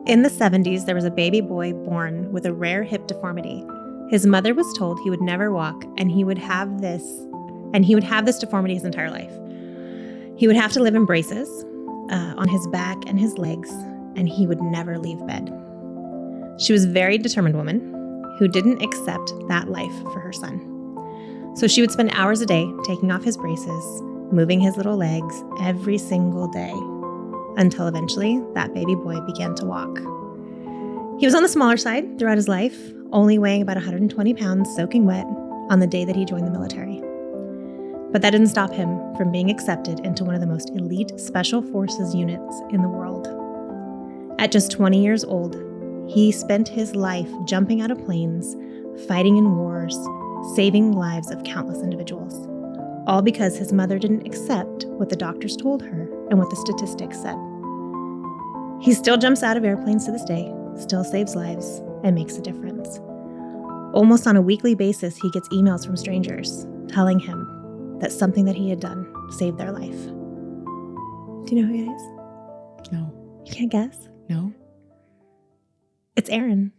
In the 70s, there was a baby boy born with a rare hip deformity. His mother was told he would never walk, and he would have this deformity his entire life. He would have to live in braces on his back and his legs, and he would never leave bed. She was a very determined woman who didn't accept that life for her son. So she would spend hours a day taking off his braces, moving his little legs every single day, until eventually that baby boy began to walk. He was on the smaller side throughout his life, only weighing about 120 pounds soaking wet on the day that he joined the military. But that didn't stop him from being accepted into one of the most elite special forces units in the world. At just 20 years old, he spent his life jumping out of planes, fighting in wars, saving lives of countless individuals, all because his mother didn't accept what the doctors told her and what the statistics said. He still jumps out of airplanes to this day, still saves lives, and makes a difference. Almost on a weekly basis, he gets emails from strangers telling him that something that he had done saved their life. Do you know who it is? No. You can't guess? No. It's Aaron.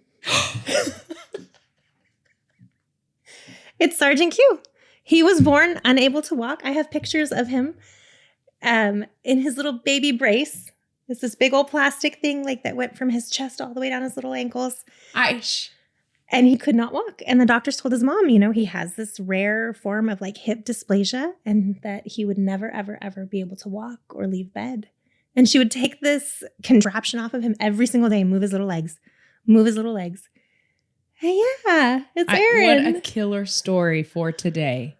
It's Sgt Q. He was born unable to walk. I have pictures of him in his little baby brace. It's this big old plastic thing like that went from his chest all the way down his little ankles. And he could not walk. And the doctors told his mom, he has this rare form of like hip dysplasia and that he would never, ever, ever be able to walk or leave bed. And she would take this contraption off of him every single day and move his little legs. Hey, yeah, it's Aaron. What a killer story for today.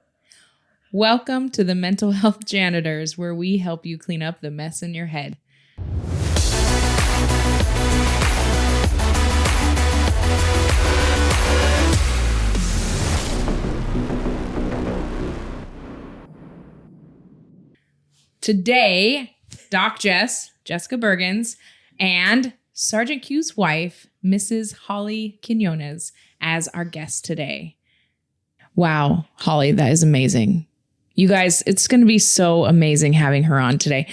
Welcome to the Mental Health Janitors, where we help you clean up the mess in your head. Today, Doc Jessica Bergens, and Sgt Q's wife, Mrs. Holly Quinonez, as our guest today. Wow, Holly, that is amazing. You guys, it's going to be so amazing having her on today.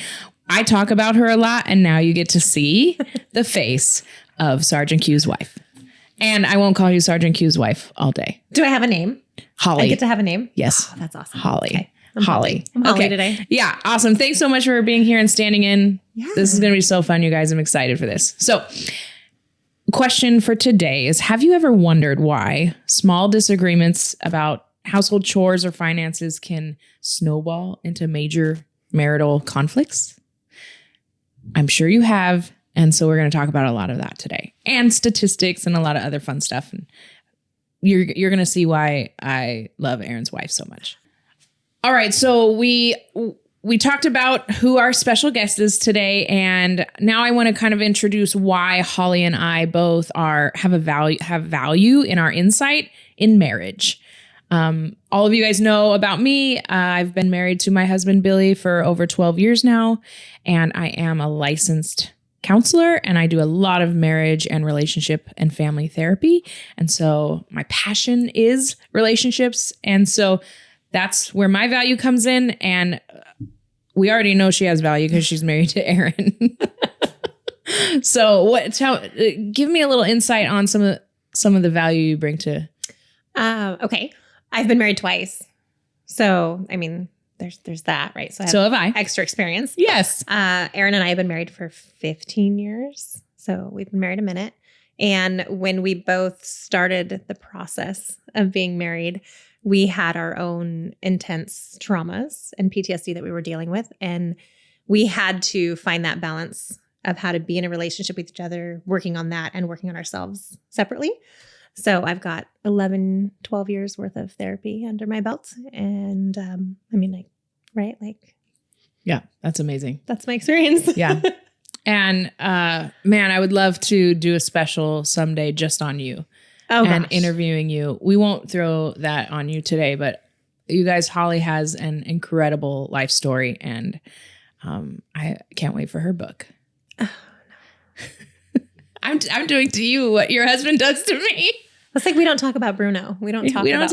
I talk about her a lot, and now you get to see the face of Sgt Q's wife. And I won't call you Sgt Q's wife all day. Do I have a name? Holly. I get to have a name? Yes. Oh, that's awesome. Holly. Okay. I'm Holly today. Yeah, awesome. Thanks so much for being here and standing in. Yeah. This is going to be so fun, you guys. I'm excited for this. So, question for today is, have you ever wondered why small disagreements about household chores or finances can snowball into major marital conflicts? I'm sure you have. And so we're going to talk about a lot of that today, and statistics and a lot of other fun stuff. And you're going to see why I love Aaron's wife so much. All right, so we talked about who our special guest is today, and now I want to kind of introduce why Holly and I both have value in our insight in marriage. All of you guys know about me. I've been married to my husband Billy for over 12 years now, and I am a licensed counselor, and I do a lot of marriage and relationship and family therapy. And so my passion is relationships, and so that's where my value comes in. And we already know she has value because she's married to Aaron. So give me a little insight on some of the value you bring to. Okay. I've been married twice. So, I mean, there's that, right? So have I. Extra experience. Yes. Aaron and I have been married for 15 years. So we've been married a minute. And when we both started the process of being married, we had our own intense traumas and PTSD that we were dealing with. And we had to find that balance of how to be in a relationship with each other, working on that and working on ourselves separately. So I've got 11, 12 years worth of therapy under my belt. And Yeah, that's amazing. That's my experience. Yeah. And man, I would love to do a special someday just on you. Oh, and gosh. Interviewing you. We won't throw that on you today, but you guys, Holly has an incredible life story, and I can't wait for her book. Oh, no. I'm doing to you what your husband does to me. It's like we don't talk about Bruno. We don't talk about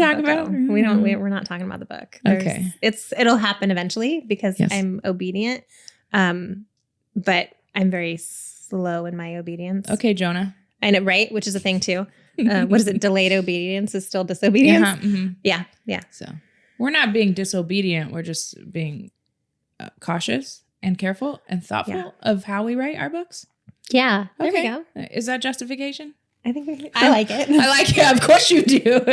Bruno. We're not talking about the book. Okay. It'll happen eventually because Yes. I'm obedient. But I'm very slow in my obedience. Okay, Jonah. I know, right? Which is a thing too. What is it? Delayed obedience is still disobedience. Yeah. So we're not being disobedient. We're just being cautious and careful and thoughtful of how we write our books. Yeah. There we Okay. go. Is that justification? I think I like it. I like it. Of course you do.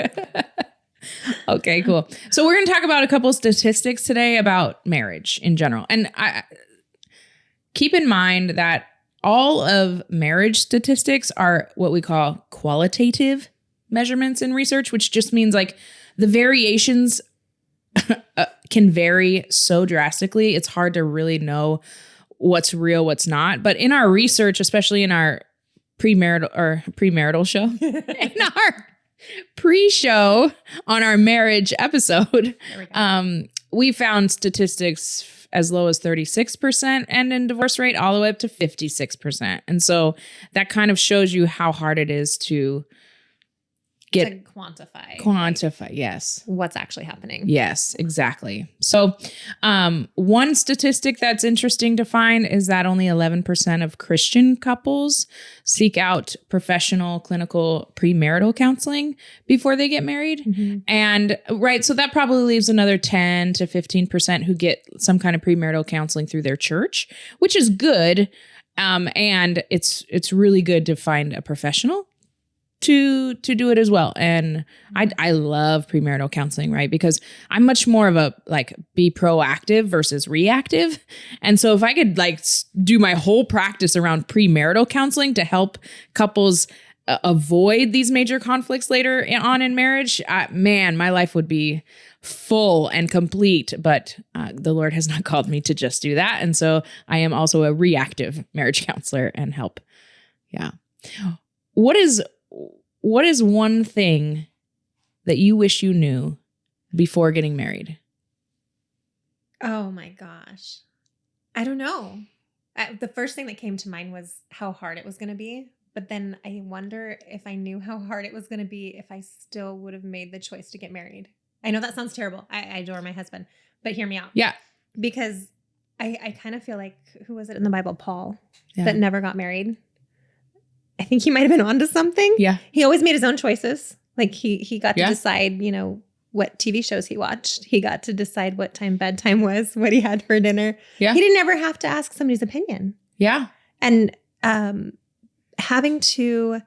Okay, cool. So we're going to talk about a couple of statistics today about marriage in general. And keep in mind that all of marriage statistics are what we call qualitative measurements in research, which just means like the variations can vary so drastically. It's hard to really know what's real, what's not. But in our research, especially in our premarital show, in our pre-show on our marriage episode, we found statistics as low as 36% and in divorce rate all the way up to 56%. And so that kind of shows you how hard it is to quantify, yes. What's actually happening. Yes, exactly. So one statistic that's interesting to find is that only 11% of Christian couples seek out professional clinical premarital counseling before they get married. Mm-hmm. And so that probably leaves another 10 to 15% who get some kind of premarital counseling through their church, which is good. And it's really good to find a professional to do it as well. And I love premarital counseling, right? Because I'm much more of a be proactive versus reactive. And so if I could do my whole practice around premarital counseling to help couples avoid these major conflicts later on in marriage, man, my life would be full and complete. But the Lord has not called me to just do that. And so I am also a reactive marriage counselor and help. Yeah. What is one thing that you wish you knew before getting married? Oh my gosh. I don't know. The first thing that came to mind was how hard it was going to be. But then I wonder if I knew how hard it was going to be, if I still would have made the choice to get married. I know that sounds terrible. I adore my husband, but hear me out. Yeah. Because I kind of feel like, who was it in the Bible? Paul, that never got married. I think he might have been onto something. Yeah. He always made his own choices. He got to decide, what TV shows he watched. He got to decide what time bedtime was, what he had for dinner. Yeah. He didn't ever have to ask somebody's opinion. Yeah. And having to,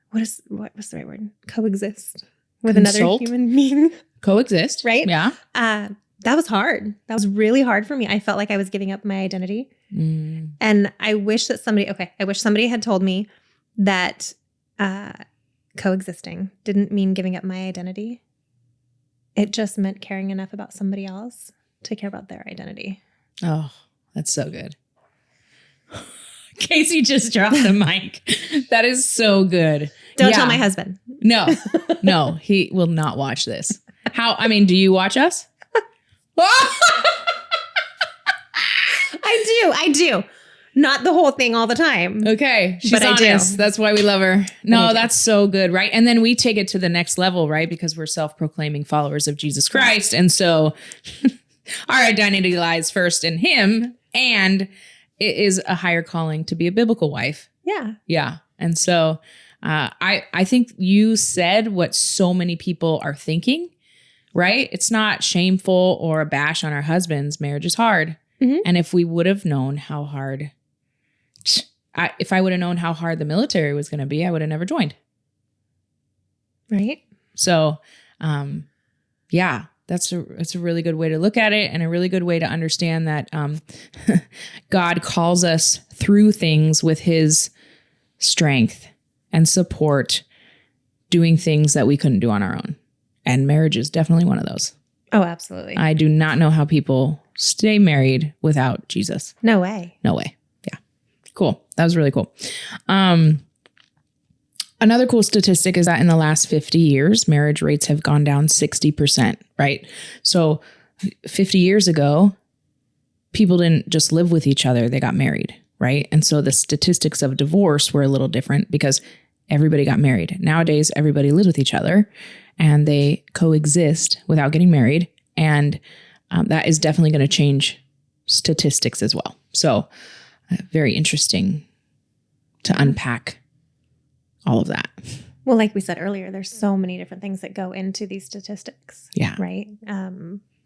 what was the right word? Coexist with another human being. Coexist. Right? Yeah. That was hard. That was really hard for me. I felt like I was giving up my identity. And I wish that somebody had told me that coexisting didn't mean giving up my identity. It just meant caring enough about somebody else to care about their identity. Oh, that's so good. Casey just dropped the mic. That is so good. Don't tell my husband. No, he will not watch this. Do you watch us? I do. Not the whole thing all the time. Okay. She's honest. That's why we love her. No, that's so good, right? And then we take it to the next level, right? Because we're self-proclaiming followers of Jesus Christ. And so our identity lies first in him, and it is a higher calling to be a biblical wife. Yeah. Yeah. And so I think you said what so many people are thinking, right? It's not shameful or a bash on our husbands. Marriage is hard. Mm-hmm. And if we would have known how hard, if I would have known how hard the military was going to be, I would have never joined. Right. So, that's a really good way to look at it, and a really good way to understand that God calls us through things with his strength and support, doing things that we couldn't do on our own. And marriage is definitely one of those. Oh, absolutely. I do not know how people stay married without Jesus. No way. No way. Yeah. Cool. That was really cool. Another cool statistic is that in the last 50 years, marriage rates have gone down 60%, right? So 50 years ago, people didn't just live with each other, they got married, right? And so the statistics of divorce were a little different because everybody got married. Nowadays, everybody lives with each other and they coexist without getting married. And that is definitely going to change statistics as well. So very interesting to unpack all of that. Well, like we said earlier, there's so many different things that go into these statistics. Yeah. Right.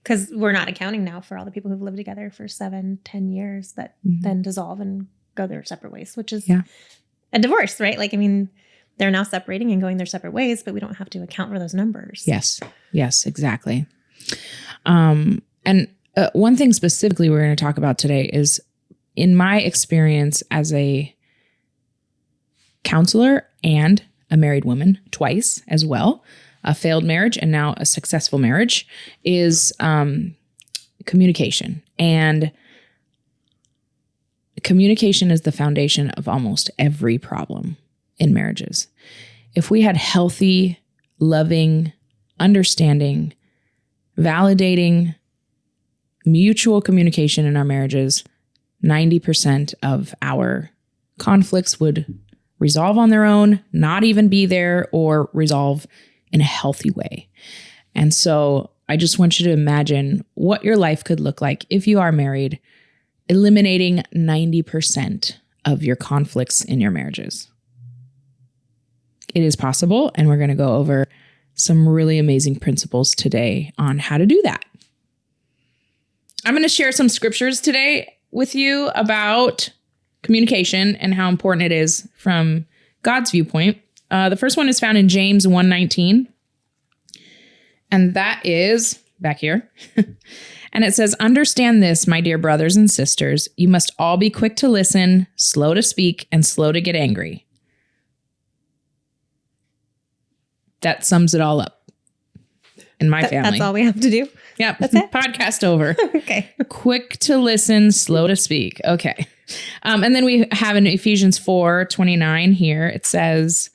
Because we're not accounting now for all the people who've lived together for 7-10 years that then dissolve and go their separate ways, which is a divorce, right? Like, I mean, they're now separating and going their separate ways, but we don't have to account for those numbers. Yes. Yes, exactly. And one thing specifically we're going to talk about today is, in my experience as a counselor and a married woman twice as well, a failed marriage and now a successful marriage, is communication. And communication is the foundation of almost every problem in marriages. If we had healthy, loving, understanding, validating, mutual communication in our marriages, 90% of our conflicts would resolve on their own, not even be there, or resolve in a healthy way. And so I just want you to imagine what your life could look like if you are married, eliminating 90% of your conflicts in your marriages. It is possible, and we're going to go over some really amazing principles today on how to do that. I'm going to share some scriptures today with you about communication and how important it is from God's viewpoint. The first one is found in James 1:19. And that is back here. And it says, "Understand this, my dear brothers and sisters. You must all be quick to listen, slow to speak, and slow to get angry." That sums it all up in my family. That's all we have to do? Yep. That's it? Podcast over. Okay. Quick to listen, slow to speak. Okay. And then we have in Ephesians 4:29 here, it says,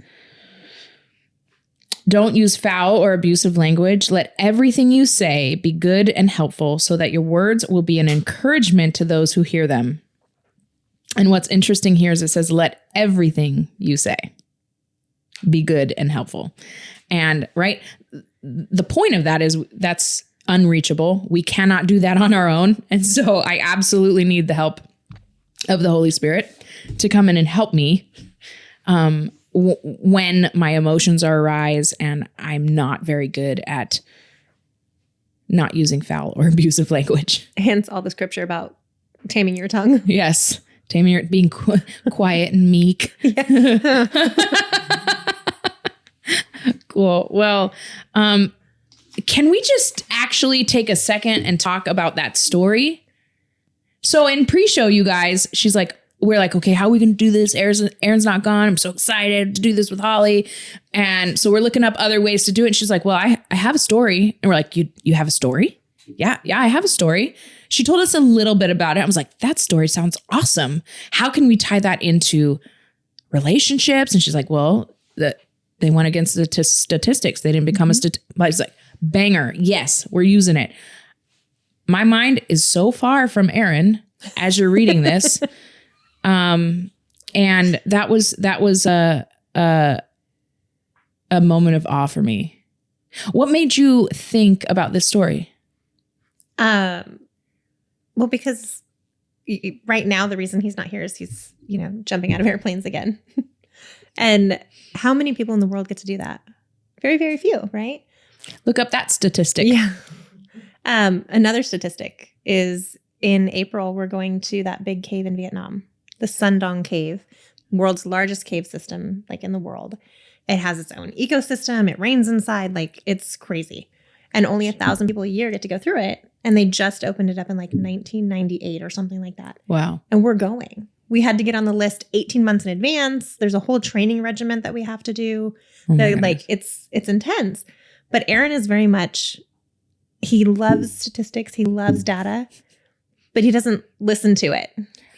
"Don't use foul or abusive language. Let everything you say be good and helpful so that your words will be an encouragement to those who hear them." And what's interesting here is it says, let everything you say be good and helpful. And right, the point of that is that's unreachable. We cannot do that on our own. And so I absolutely need the help of the Holy Spirit to come in and help me when my emotions are arise and I'm not very good at not using foul or abusive language. Hence all the scripture about taming your tongue. Yes. Taming your, being quiet and meek. Cool. Well, can we just actually take a second and talk about that story? So in pre-show, you guys, we're like, okay, how are we going to do this? Aaron's not gone. I'm so excited to do this with Holly. And so we're looking up other ways to do it. And she's like, well, I have a story. And we're like, you have a story? Yeah, I have a story. She told us a little bit about it. I was like, that story sounds awesome. How can we tie that into relationships? And she's like, well, they went against the statistics. They didn't become I was like, banger. Yes, we're using it. My mind is so far from Aaron as you're reading this. And that was a moment of awe for me. What made you think about this story? Well, because right now the reason he's not here is he's, jumping out of airplanes again. And how many people in the world get to do that? Very, very few, right? Look up that statistic. Yeah. Another statistic is in April, we're going to that big cave in Vietnam, the Sundong Cave, world's largest cave system, in the world. It has its own ecosystem. It rains inside. It's crazy. And only 1,000 people a year get to go through it. And they just opened it up in 1998 or something like that. Wow. And we're going. We had to get on the list 18 months in advance. There's a whole training regiment that we have to do. It's intense. But Aaron is very much, he loves statistics. He loves data, but he doesn't listen to it.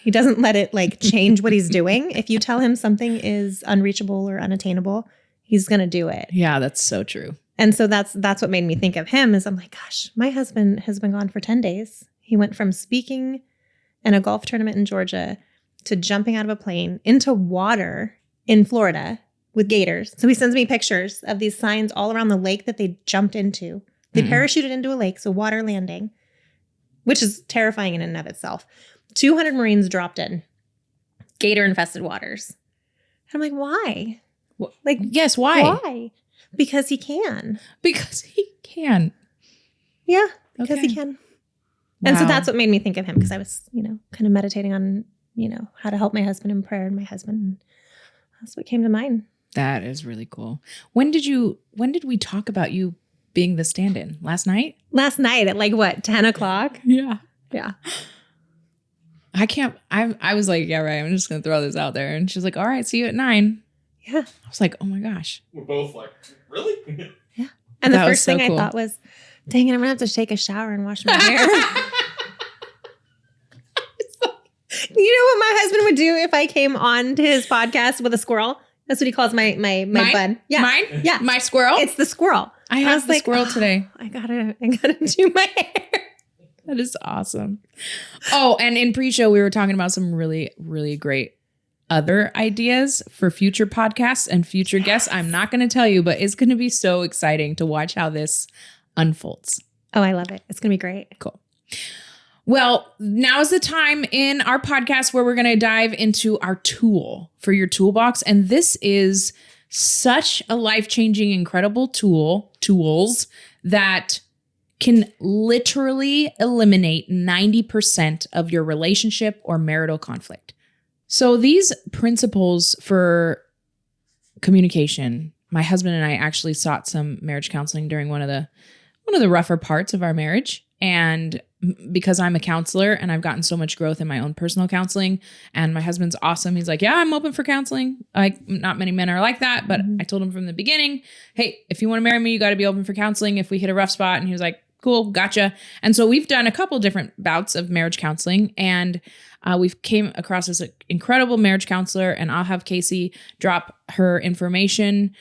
He doesn't let it change what he's doing. If you tell him something is unreachable or unattainable, he's going to do it. Yeah, that's so true. And so that's what made me think of him is I'm like, gosh, my husband has been gone for 10 days. He went from speaking in a golf tournament in Georgia to jumping out of a plane into water in Florida with gators. So he sends me pictures of these signs all around the lake that they jumped into. They parachuted into a lake, so water landing, which is terrifying in and of itself. 200 Marines dropped in, gator-infested waters. I'm like, why? Like, yes, why? Why? Because he can. Because he can. Yeah, because he can. And so that's what made me think of him, because I was, kind of meditating on, how to help my husband in prayer and my husband. And that's what came to mind. That is really cool. When did we talk about you being the stand-in? Last night? Last night at like what, 10 o'clock? Yeah. Yeah. I was like, yeah, right. I'm just going to throw this out there. And she's like, all right, see you at 9. Yeah. I was like, oh my gosh. We're both like, really? Yeah. And the first thing I thought was, dang it, I'm going to have to take a shower and wash my hair. You know what my husband would do if I came on to his podcast with a squirrel? That's what he calls my bud. Yeah. Mine? Yeah. My squirrel? It's the squirrel. I have the squirrel today. I gotta do my hair. That is awesome. Oh, and in pre-show, we were talking about some really, really great other ideas for future podcasts and future guests. I'm not going to tell you, but it's going to be so exciting to watch how this unfolds. Oh, I love it. It's going to be great. Cool. Well, now is the time in our podcast where we're going to dive into our tool for your toolbox. And this is such a life-changing, incredible tools that can literally eliminate 90% of your relationship or marital conflict. So these principles for communication, my husband and I actually sought some marriage counseling during one of the rougher parts of our marriage. And because I'm a counselor and I've gotten so much growth in my own personal counseling, and my husband's awesome. He's like, yeah, I'm open for counseling. Like, not many men are like that, but I told him from the beginning, hey, if you want to marry me, you got to be open for counseling if we hit a rough spot. And he was like, cool, gotcha. And so we've done a couple different bouts of marriage counseling, and we've came across this incredible marriage counselor, and I'll have Casey drop her information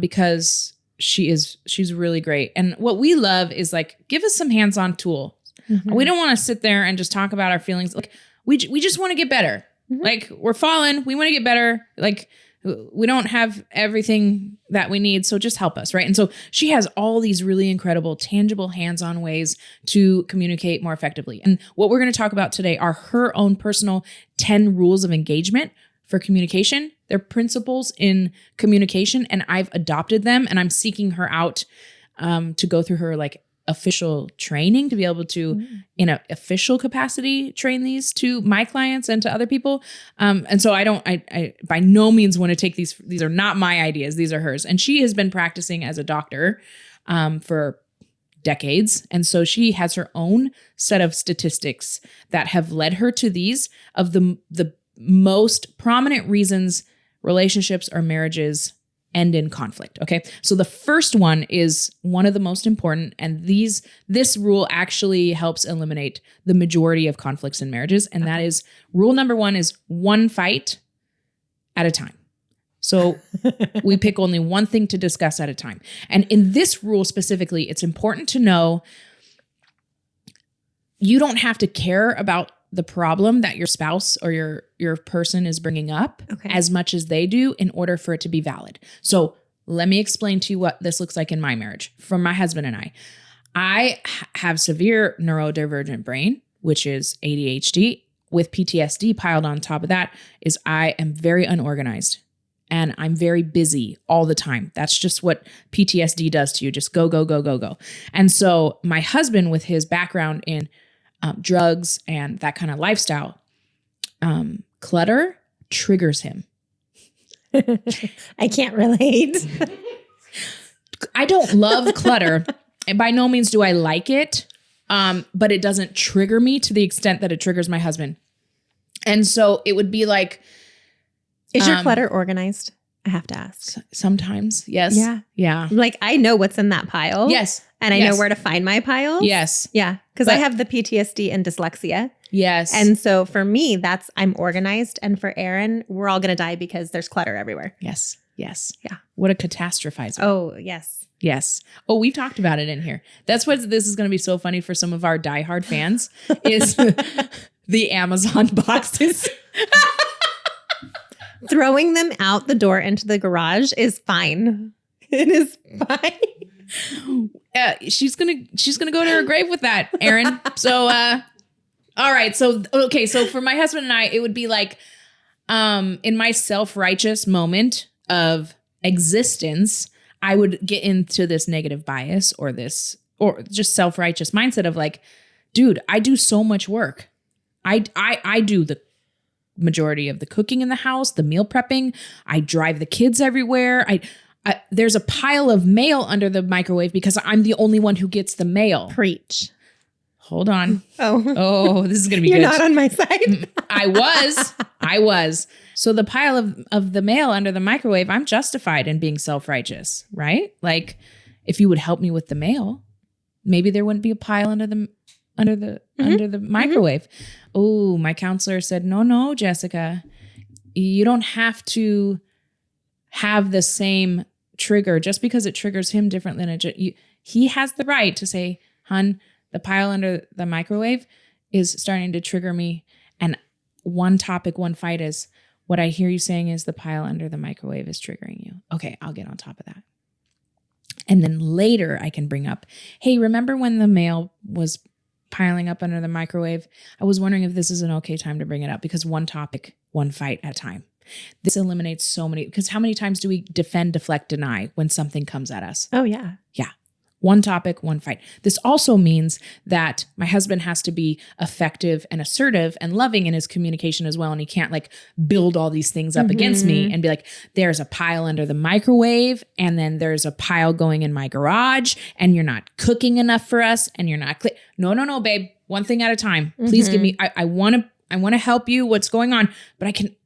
because she's really great. And what we love is like, give us some hands-on tool. Mm-hmm. We don't want to sit there and just talk about our feelings. Like we just want to get better. Mm-hmm. Like, we're fallen. We want to get better. Like, we don't have everything that we need. So just help us. Right. And so she has all these really incredible, tangible, hands-on ways to communicate more effectively. And what we're going to talk about today are her own personal 10 rules of engagement for communication. They're principles in communication, and I've adopted them, and I'm seeking her out to go through her like official training to be able to, in an official capacity, train these to my clients and to other people. And so I by no means want to take these are not my ideas. These are hers. And she has been practicing as a doctor for decades. And so she has her own set of statistics that have led her to these of the most prominent reasons relationships or marriages end in conflict. Okay. So the first one is one of the most important, and this rule actually helps eliminate the majority of conflicts in marriages. And that is, rule number 1 is one fight at a time. So we pick only one thing to discuss at a time. And in this rule specifically, it's important to know you don't have to care about the problem that your spouse or your person is bringing up as much as they do in order for it to be valid. So let me explain to you what this looks like in my marriage from my husband and I. I have severe neurodivergent brain, which is ADHD, with PTSD piled on top of that is I am very unorganized and I'm very busy all the time. That's just what PTSD does to you. Just go, go, go, go, go. And so my husband, with his background in drugs and that kind of lifestyle, clutter triggers him. I can't relate. I don't love clutter, and by no means do I like it, but it doesn't trigger me to the extent that it triggers my husband. And so it would be like, is your clutter organized? I have to ask. Sometimes, yes. Yeah. Like, I know what's in that pile. Yes. And I know where to find my piles. Yes. Yeah. Because I have the PTSD and dyslexia. Yes. And so for me, I'm organized. And for Aaron, we're all going to die because there's clutter everywhere. Yes. Yes. Yeah. What a catastrophizer. Oh, yes. Yes. Oh, we've talked about it in here. That's what this is going to be so funny for some of our diehard fans is the Amazon boxes. Throwing them out the door into the garage is fine. It is fine. She's gonna go to her grave with that, Aaron. So, all right. So, okay. So for my husband and I, it would be like, in my self-righteous moment of existence, I would get into this negative bias or just self-righteous mindset of like, dude, I do so much work. I do the majority of the cooking in the house, the meal prepping. I drive the kids everywhere. There's a pile of mail under the microwave because I'm the only one who gets the mail. Preach. Hold on. Oh, This is going to be You're good. not on my side. I was. So the pile of the mail under the microwave, I'm justified in being self-righteous, right? Like if you would help me with the mail, maybe there wouldn't be a pile under the microwave. Oh, my counselor said, no, Jessica, you don't have to have the same trigger just because it triggers him different than he has the right to say, hun, the pile under the microwave is starting to trigger me. And one topic, one fight is what I hear you saying is the pile under the microwave is triggering you. Okay, I'll get on top of that. And then later I can bring up, hey, remember when the mail was piling up under the microwave? I was wondering if this is an okay time to bring it up because one topic, one fight at a time. This eliminates so many, because how many times do we defend, deflect, deny when something comes at us? Oh, yeah. Yeah. One topic, one fight. This also means that my husband has to be effective and assertive and loving in his communication as well. And he can't like build all these things up against me and be like, there's a pile under the microwave and then there's a pile going in my garage and you're not cooking enough for us and you're not No, babe. One thing at a time. Please give me, I want to help you. What's going on? But I can,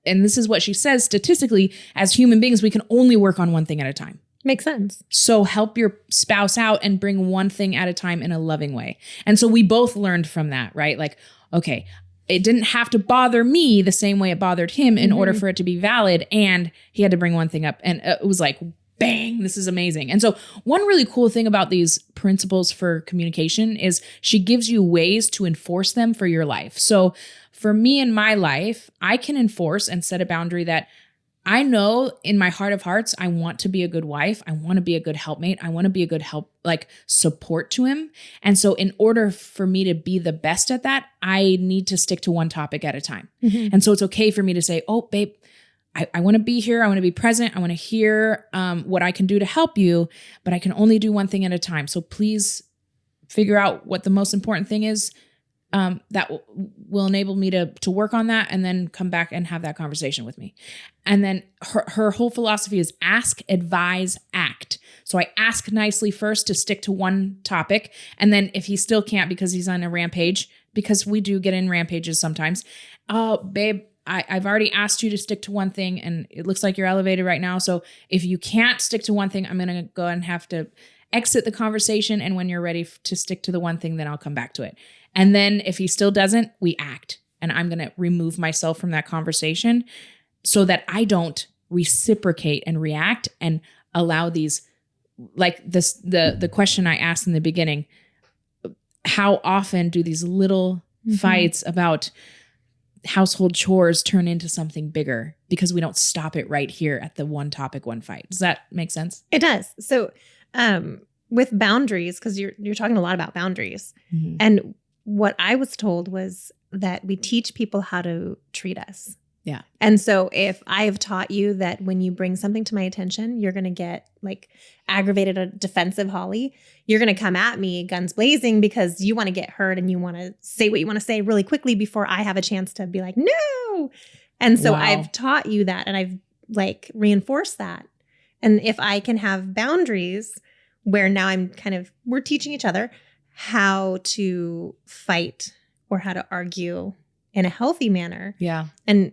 and this is what she says, statistically, as human beings, we can only work on one thing at a time. Makes sense. So help your spouse out and bring one thing at a time in a loving way. And so we both learned from that, right? Like, okay, it didn't have to bother me the same way it bothered him in order for it to be valid. And he had to bring one thing up. And it was like, bang, this is amazing. And so one really cool thing about these principles for communication is she gives you ways to enforce them for your life. So for me in my life, I can enforce and set a boundary that I know in my heart of hearts, I want to be a good wife. I want to be a good helpmate. I want to be a good support to him. And so in order for me to be the best at that, I need to stick to one topic at a time. And so it's okay for me to say, oh, babe, I want to be here. I want to be present. I want to hear what I can do to help you, but I can only do one thing at a time. So please figure out what the most important thing is that will enable me to work on that and then come back and have that conversation with me. And then her whole philosophy is ask, advise, act. So I ask nicely first to stick to one topic. And then if he still can't because he's on a rampage, because we do get in rampages sometimes. Oh, babe, I've already asked you to stick to one thing and it looks like you're elevated right now. So if you can't stick to one thing, I'm going to go and have to exit the conversation. And when you're ready to stick to the one thing, then I'll come back to it. And then if he still doesn't, we act. And I'm going to remove myself from that conversation so that I don't reciprocate and react and allow these, like this, the question I asked in the beginning, how often do these little fights about household chores turn into something bigger because we don't stop it right here at the one topic, one fight? Does that make sense? It does. So with boundaries, because you're talking a lot about boundaries, and what I was told was that we teach people how to treat us. Yeah. And so if I have taught you that when you bring something to my attention, you're going to get like aggravated or defensive, Holly, you're going to come at me guns blazing because you want to get heard and you want to say what you want to say really quickly before I have a chance to be like, no. And so I've taught you that and I've like reinforced that. And if I can have boundaries where now we're teaching each other how to fight or how to argue in a healthy manner. Yeah. And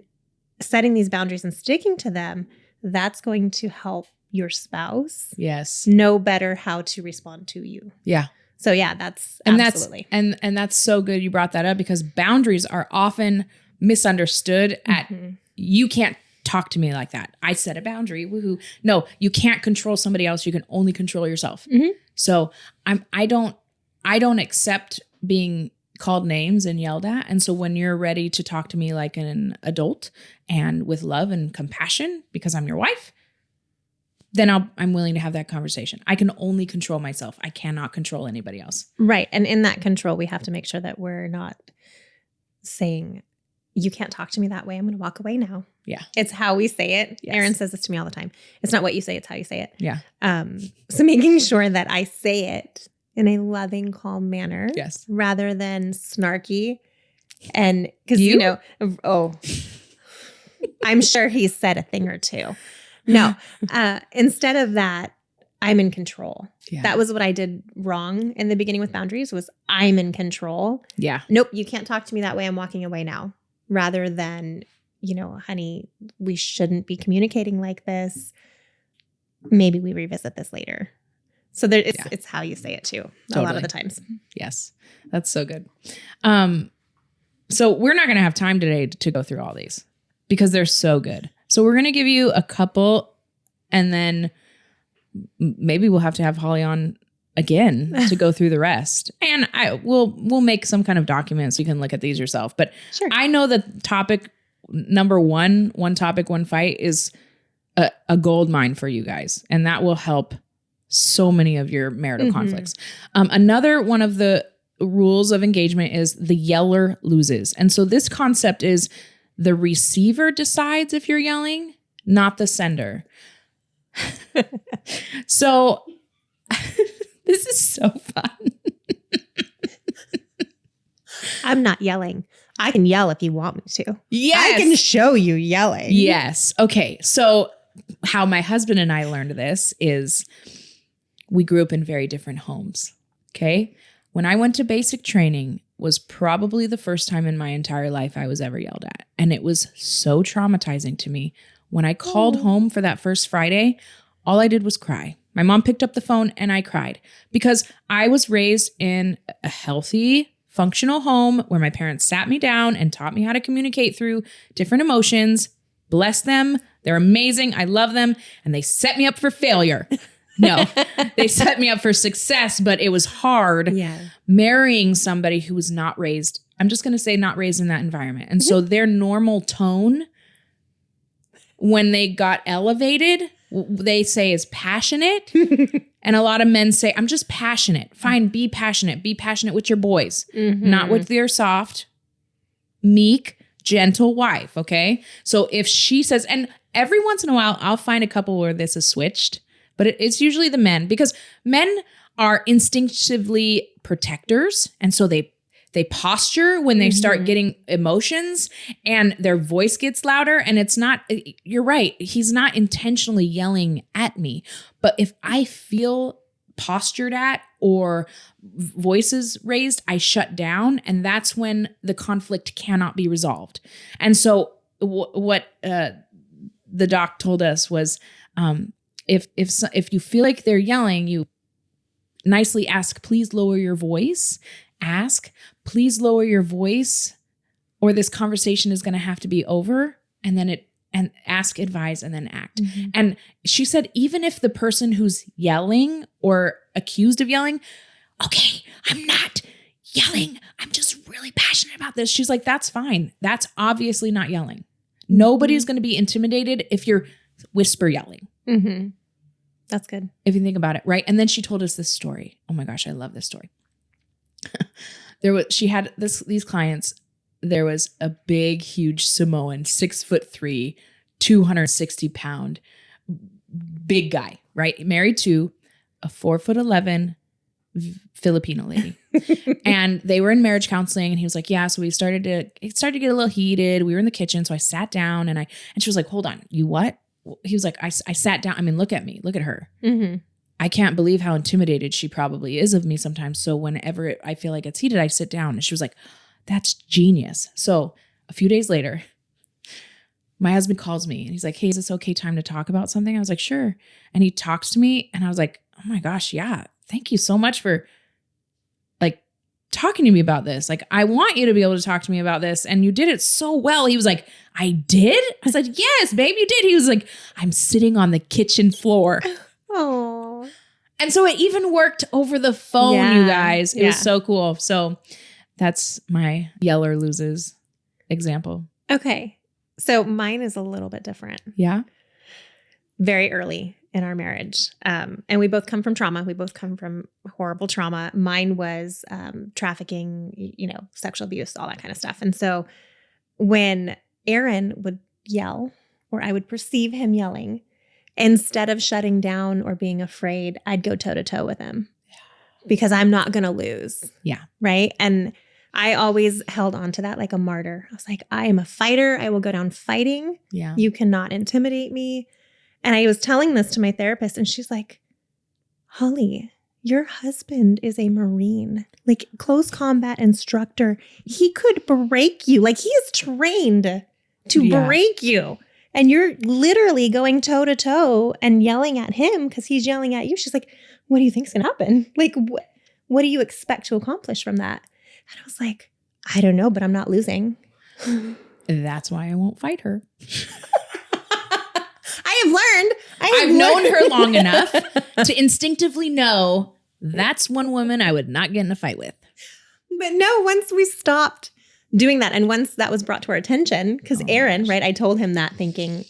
setting these boundaries and sticking to them, that's going to help your spouse know better how to respond to you. Yeah. So yeah, that's and absolutely. That's so good you brought that up because boundaries are often misunderstood at you can't talk to me like that. I set a boundary. Woohoo. No, you can't control somebody else. You can only control yourself. So I don't accept being called names and yelled at. And so when you're ready to talk to me like an adult and with love and compassion because I'm your wife, then I'm willing to have that conversation. I can only control myself. I cannot control anybody else. Right. And in that control, we have to make sure that we're not saying you can't talk to me that way. I'm going to walk away now. Yeah. It's how we say it. Yes. Aaron says this to me all the time. It's not what you say, it's how you say it. Yeah. So making sure that I say it in a loving, calm manner. Yes. Rather than snarky. And because, I'm sure he's said a thing or two. No, instead of that, I'm in control. Yeah. That was what I did wrong in the beginning with boundaries was I'm in control. Yeah. Nope, you can't talk to me that way. I'm walking away now. Rather than, honey, we shouldn't be communicating like this. Maybe we revisit this later. So it's how you say it too. Totally. A lot of the times. Yes. That's so good. So we're not going to have time today to go through all these because they're so good. So we're going to give you a couple and then maybe we'll have to have Holly on again to go through the rest. And we'll make some kind of document so you can look at these yourself. But sure. I know that topic number one topic, one fight is a gold mine for you guys. And that will help so many of your marital conflicts. Another one of the rules of engagement is the yeller loses. And so this concept is the receiver decides if you're yelling, not the sender. So this is so fun. I'm not yelling. I can yell if you want me to. Yes. I can show you yelling. Yes. Okay. So how my husband and I learned this is we grew up in very different homes. Okay. When I went to basic training was probably the first time in my entire life I was ever yelled at. And it was so traumatizing to me. When I called home for that first Friday, all I did was cry. My mom picked up the phone and I cried because I was raised in a healthy, functional home where my parents sat me down and taught me how to communicate through different emotions. Bless them. They're amazing. I love them. And they set me up for failure. No, they set me up for success, but it was hard marrying somebody who was not raised. I'm just going to say not raised in that environment. And so their normal tone when they got elevated, they say is passionate. And a lot of men say, I'm just passionate. Fine, be passionate. Be passionate with your boys, not with your soft, meek, gentle wife. Okay. So if she says, and every once in a while, I'll find a couple where this is switched, but it's usually the men because men are instinctively protectors. And so they posture when they start getting emotions and their voice gets louder. And it's not, you're right. He's not intentionally yelling at me. But if I feel postured at or voices raised, I shut down. And that's when the conflict cannot be resolved. And so what the doc told us was, if you feel like they're yelling, you nicely ask, please lower your voice. Ask, please lower your voice, or this conversation is going to have to be over. And ask, advise, and then act. And she said, even if the person who's yelling or accused of yelling, okay, I'm not yelling. I'm just really passionate about this. She's like, that's fine. That's obviously not yelling. Nobody's going to be intimidated if you're whisper yelling. That's good. If you think about it, right? And then she told us this story. Oh my gosh, I love this story. She had these clients. There was a big, huge Samoan, 6'3", 260-pound, big guy, right? Married to a 4'11" Filipino lady. And they were in marriage counseling and he was like, yeah, so it started to get a little heated. We were in the kitchen. So I sat down and she was like, hold on, you what? He was like, I sat down. I mean, look at me, look at her. I can't believe how intimidated she probably is of me sometimes. So whenever I feel like it's heated, I sit down. And she was like, that's genius. So a few days later, my husband calls me and he's like, hey, is this okay time to talk about something? I was like, sure. And he talks to me and I was like, oh my gosh, yeah. Thank you so much for like talking to me about this. Like, I want you to be able to talk to me about this. And you did it so well. He was like, I did? I said, yes, babe, you did. He was like, I'm sitting on the kitchen floor. Oh. And so it even worked over the phone, you guys. It was so cool. So that's my yeller loses example. Okay. So mine is a little bit different. Yeah. Very early in our marriage. And we both come from trauma. We both come from horrible trauma. Mine was trafficking, sexual abuse, all that kind of stuff. And so when Aaron would yell or I would perceive him yelling, instead of shutting down or being afraid, I'd go toe to toe with him because I'm not going to lose. Yeah. Right. And I always held on to that like a martyr. I was like, I am a fighter. I will go down fighting. Yeah. You cannot intimidate me. And I was telling this to my therapist and she's like, Holly, your husband is a Marine, like close combat instructor. He could break you. Like he is trained to break you. And you're literally going toe to toe and yelling at him because he's yelling at you. She's like, what do you think's going to happen? Like, what do you expect to accomplish from that? And I was like, I don't know, but I'm not losing. That's why I won't fight her. I have learned. I've known her long enough to instinctively know that's one woman I would not get in a fight with. But no, once we stopped doing that, and once that was brought to our attention, because Aaron, right, I told him that thinking,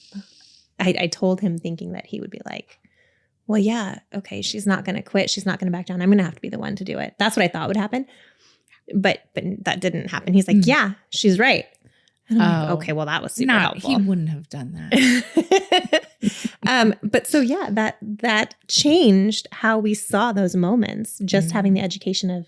I told him thinking that he would be like, well, yeah, okay, she's not going to quit. She's not going to back down. I'm going to have to be the one to do it. That's what I thought would happen. But that didn't happen. He's like, yeah, she's right. And I'm like, okay, well, that was super helpful. He wouldn't have done that. But so, yeah, that changed how we saw those moments, just having the education of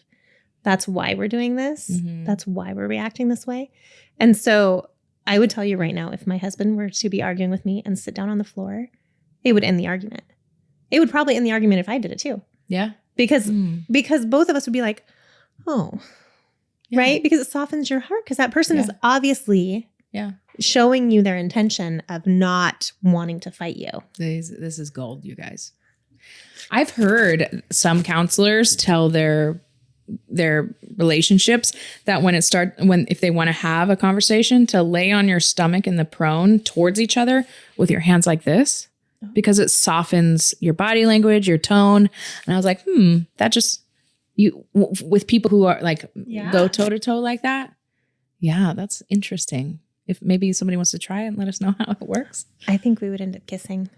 that's why we're doing this. That's why we're reacting this way. And so I would tell you right now, if my husband were to be arguing with me and sit down on the floor, it would end the argument. It would probably end the argument if I did it too. Yeah. Because both of us would be like, oh, right? Because it softens your heart because that person is obviously showing you their intention of not wanting to fight you. This is gold, you guys. I've heard some counselors tell their relationships that if they want to have a conversation, to lay on your stomach in the prone towards each other with your hands like this, because it softens your body language, your tone. And I was like, that just with people who are like go toe to toe like that. Yeah, that's interesting. If maybe somebody wants to try it and let us know how it works. I think we would end up kissing.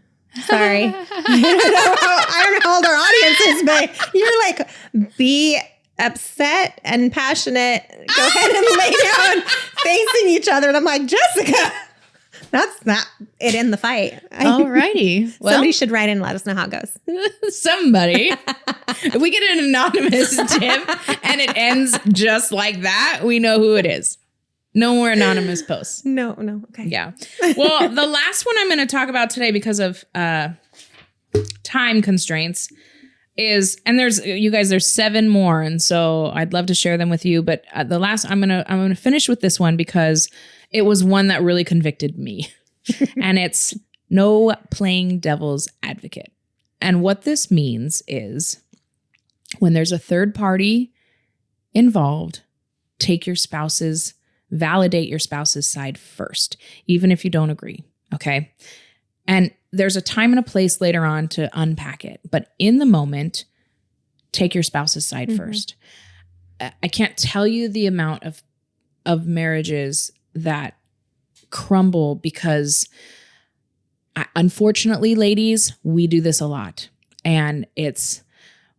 Sorry. I don't know how old our audience is, but you're like, be upset and passionate. Go ahead and lay down facing each other. And I'm like, Jessica, that's not it in the fight. Alrighty. Well, somebody should write in and let us know how it goes. Somebody. If we get an anonymous tip and it ends just like that, we know who it is. No more anonymous posts. No. Okay. Yeah. Well, the last one I'm going to talk about today because of time constraints is, and there's 7 more. And so I'd love to share them with you. But the last, I'm going to finish with this one because it was one that really convicted me. And it's no playing devil's advocate. And what this means is when there's a third party involved, validate your spouse's side first, even if you don't agree. Okay. And there's a time and a place later on to unpack it. But in the moment, take your spouse's side first. I can't tell you the amount of marriages that crumble because unfortunately, ladies, we do this a lot. And it's,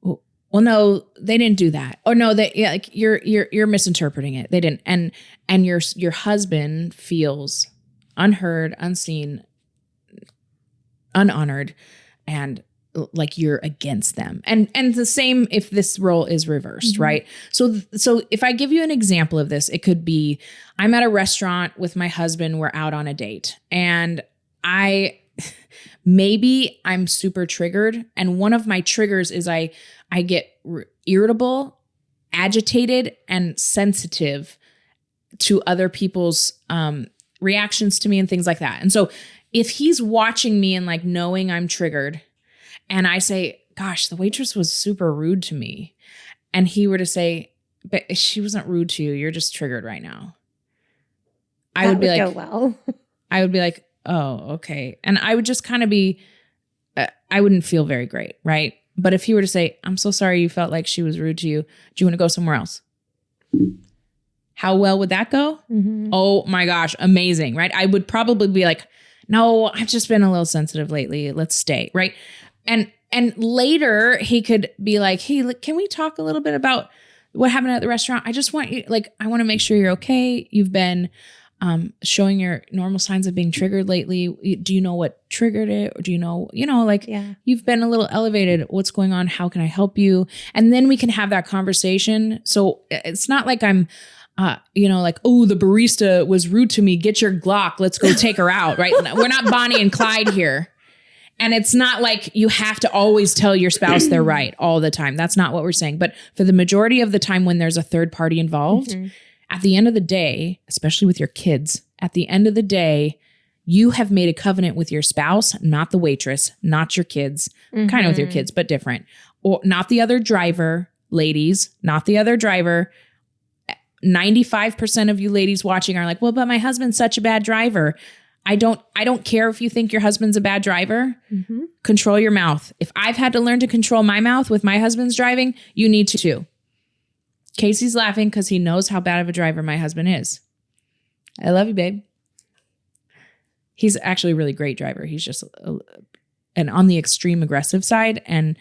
well, no, they didn't do that. Or no, you're misinterpreting it. They didn't. And your husband feels unheard, unseen, unhonored, and like you're against them. And the same if this role is reversed, right? So if I give you an example of this, it could be I'm at a restaurant with my husband, we're out on a date, and maybe I'm super triggered. And one of my triggers is I get irritable, agitated, and sensitive to other people's reactions to me and things like that. And so if he's watching me and like knowing I'm triggered and I say, gosh, the waitress was super rude to me, and he were to say, but she wasn't rude to you, you're just triggered right now. I would be like, well. I would be like, oh, okay. And I would just kind of be, I wouldn't feel very great, right? But if he were to say, I'm so sorry you felt like she was rude to you, do you want to go somewhere else? How well would that go? Oh my gosh, amazing, right? I would probably be like, no, I've just been a little sensitive lately. Let's stay, right? And later he could be like, hey, can we talk a little bit about what happened at the restaurant? I just want you, like, I want to make sure you're okay. You've been showing your normal signs of being triggered lately. Do you know what triggered it? Or do you know, like you've been a little elevated. What's going on? How can I help you? And then we can have that conversation. So it's not like I'm, like, oh, the barista was rude to me. Get your Glock. Let's go take her out. Right. We're not Bonnie and Clyde here. And it's not like you have to always tell your spouse they're right all the time. That's not what we're saying. But for the majority of the time when there's a third party involved, at the end of the day, especially with your kids, at the end of the day, you have made a covenant with your spouse, not the waitress, not your kids, kind of with your kids, but different. Or not the other driver, ladies, not the other driver. 95% of you ladies watching are like, well, but my husband's such a bad driver. I don't care if you think your husband's a bad driver. Control your mouth. If I've had to learn to control my mouth with my husband's driving, you need to too. Casey's laughing because he knows how bad of a driver my husband is. I love you, babe. He's actually a really great driver. He's just and on the extreme aggressive side. And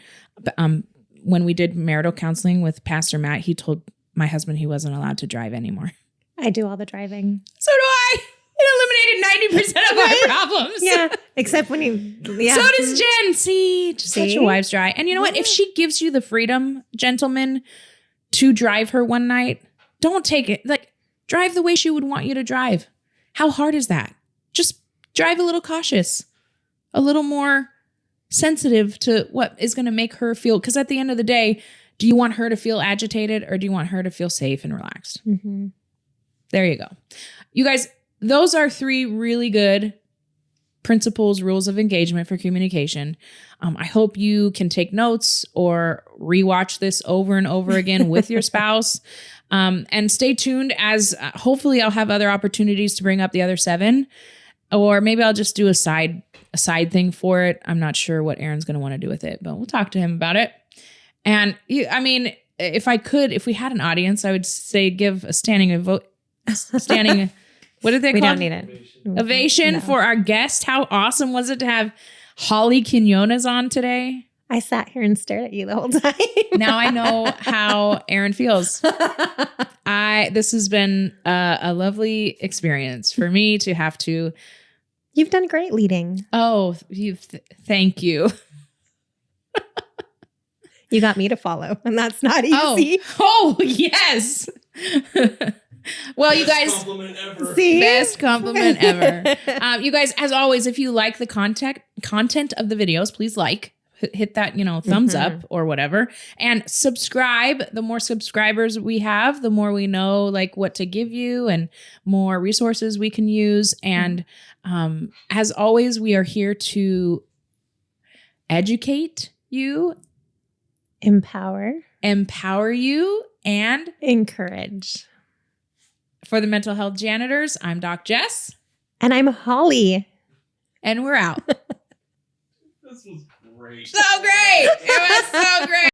when we did marital counseling with Pastor Matt, he told my husband he wasn't allowed to drive anymore. I do all the driving. So do I. It eliminated 90% of our problems. Yeah, except when So does Jen. See, just let your wives drive. And you know what? If she gives you the freedom, gentlemen, to drive her one night, don't take it. Like, drive the way she would want you to drive. How hard is that? Just drive a little cautious, a little more sensitive to what is going to make her feel. Because at the end of the day, do you want her to feel agitated or do you want her to feel safe and relaxed? There you go. You guys, those are 3 really good principles, rules of engagement for communication. I hope you can take notes or rewatch this over and over again with your spouse. And stay tuned as hopefully I'll have other opportunities to bring up the other 7. Or maybe I'll just do a side thing for it. I'm not sure what Aaron's going to want to do with it, but we'll talk to him about it. And if we had an audience, I would say give a what did they call it? We don't need it. Ovation for our guest. How awesome was it to have Holly Quinonez on today? I sat here and stared at you the whole time. Now I know how Aaron feels. This has been a lovely experience for me to have to. You've done great leading. Oh, thank you. You got me to follow, and that's not easy. Oh yes. Well, you guys, best compliment ever. You guys, as always, if you like the content of the videos, please hit that, thumbs up or whatever, and subscribe. The more subscribers we have, the more we know what to give you and more resources we can use. And as always, we are here to educate you, empower you, and encourage. For the Mental Health Janitors, I'm Doc Jess. And I'm Holly. And we're out. This was great. So great. It was so great.